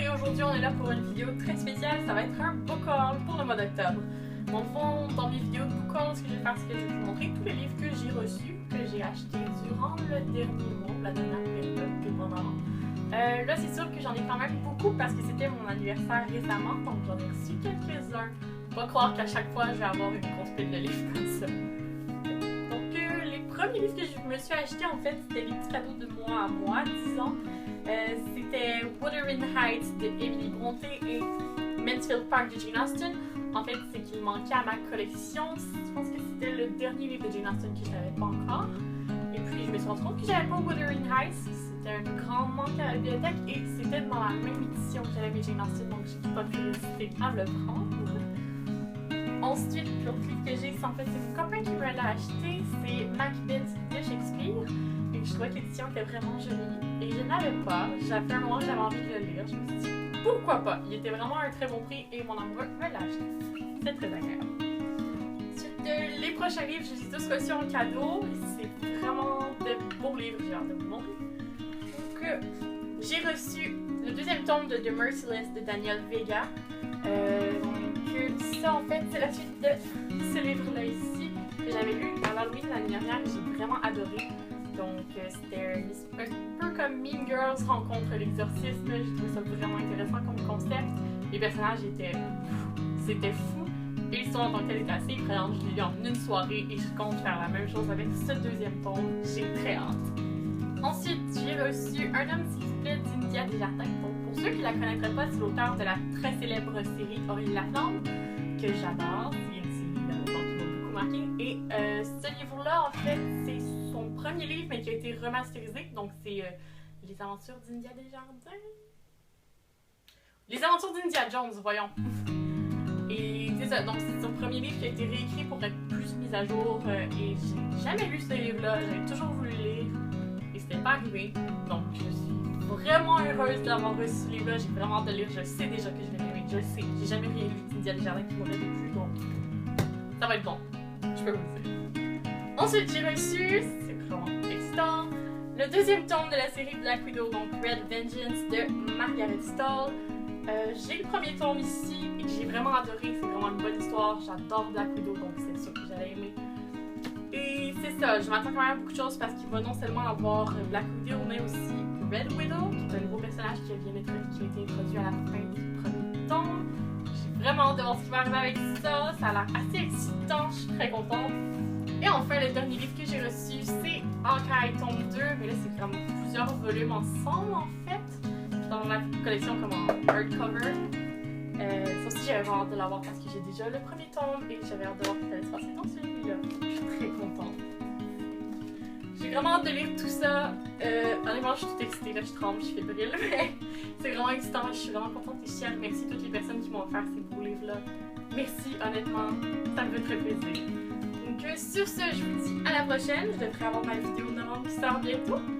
et aujourd'hui on est là pour une vidéo très spéciale, ça va être un book haul pour le mois d'octobre. Dans le fond, dans mes vidéos de book haul, ce que je vais faire, c'est que je vais vous montrer tous les livres que j'ai reçus, que j'ai achetés durant le dernier mois, la dernière période, dépendamment. Là c'est sûr que j'en ai quand même beaucoup parce que c'était mon anniversaire récemment, donc j'en ai reçu quelques-uns. Faut pas croire qu'à chaque fois je vais avoir une grosse pile de livres comme ça. Donc les premiers livres que je me suis achetés en fait, c'était les petits cadeaux de moi à moi, disons. C'était Wuthering Heights de Emily Brontë et Mansfield Park de Jane Austen. En fait, c'est qu'il manquait à ma collection. Je pense que c'était le dernier livre de Jane Austen que je n'avais pas encore. Et puis, je me suis rendu compte que j'avais pas Wuthering Heights. C'était un grand manque à la bibliothèque et c'était dans la même édition que j'avais mis Jane Austen, donc je n'ai pas pu résister à le prendre. Ensuite, l'autre livre que j'ai, c'est en fait une copain qui me l'a acheté. C'est Macbeth de Shakespeare. Et je trouvais que l'édition était vraiment jolie. Et je n'avais pas. J'avais fait un moment que j'avais envie de le lire. Je me suis dit, pourquoi pas? Il était vraiment à un très bon prix et mon amoureux me l'a acheté. C'est très agréable. Ensuite, les prochains livres, je les ai tous reçus en cadeau. C'est vraiment de beaux livres, j'ai hâte de vous montrer. Donc, j'ai reçu le deuxième tome de The Merciless de Daniel Vega. Donc, ça, en fait, c'est la suite de ce livre-là ici, que j'avais lu à l'Halloween l'année dernière et j'ai vraiment adoré. Donc, c'était un peu comme Mean Girls rencontre l'exorcisme. J'ai trouvé ça vraiment intéressant comme concept. Les personnages étaient c'était fou. Et l'histoire en tant que telle était assez effrayante. Je l'ai lu en une soirée et je compte faire la même chose avec ce deuxième tome. J'ai très hâte. Ensuite, j'ai reçu Un homme s'il vous plaît d'India Desjardins. Donc, pour ceux qui ne la connaîtraient pas, c'est l'auteur de la très célèbre série Aurélie Laflamme, que j'adore. C'est une série qui m'a beaucoup marqué. Et ce livre-là, en fait, c'est son premier livre, mais qui a été remasterisé. Donc, c'est Les aventures d'India Desjardins. Les aventures d'India Jones, voyons. Et c'est ça, donc c'est son premier livre qui a été réécrit pour être plus mis à jour. Et j'ai jamais lu ce livre-là, j'avais toujours voulu le lire. Et c'était pas arrivé. Donc, je suis vraiment heureuse d'avoir reçu ce livre-là. J'ai vraiment hâte de le lire. Je sais déjà que je vais l'aimer. Je le sais. J'ai jamais rien lu d'India Desjardins qui m'aurait déplu. Donc, ça va être bon. Je peux vous le dire. Ensuite, j'ai reçu, c'est vraiment excitant, le deuxième tome de la série Black Widow, donc Red Vengeance de Margaret Stoll. J'ai le premier tome ici et j'ai vraiment adoré. C'est vraiment une bonne histoire. J'adore Black Widow, donc c'est sûr que j'allais aimer. Et c'est ça, je m'attends quand même à beaucoup de choses parce qu'il va non seulement avoir Black Widow, mais aussi Red Widow, qui est un nouveau personnage qui a été introduit à la fin du premier tome. J'ai vraiment hâte de voir ce qui va arriver avec ça. Ça a l'air assez excitant, je suis très contente. Et enfin, le dernier livre que j'ai reçu, c'est Hawkeye tome 2, mais là c'est comme plusieurs volumes ensemble en fait, dans la collection comme en hardcover. Ça aussi j'avais vraiment hâte de l'avoir parce que j'ai déjà le premier tome et j'avais hâte de voir ce qui allait se passer dans celui-là. Je suis très contente. J'ai vraiment hâte de lire tout ça. Honnêtement, je suis toute excitée, là je tremble, je suis fébrile, mais c'est vraiment excitant, je suis vraiment contente et fière. Merci à toutes les personnes qui m'ont offert ces beaux livres-là. Merci, honnêtement, ça me fait très plaisir. Donc sur ce, je vous dis à la prochaine. Je devrais avoir ma vidéo de novembre qui sort bientôt.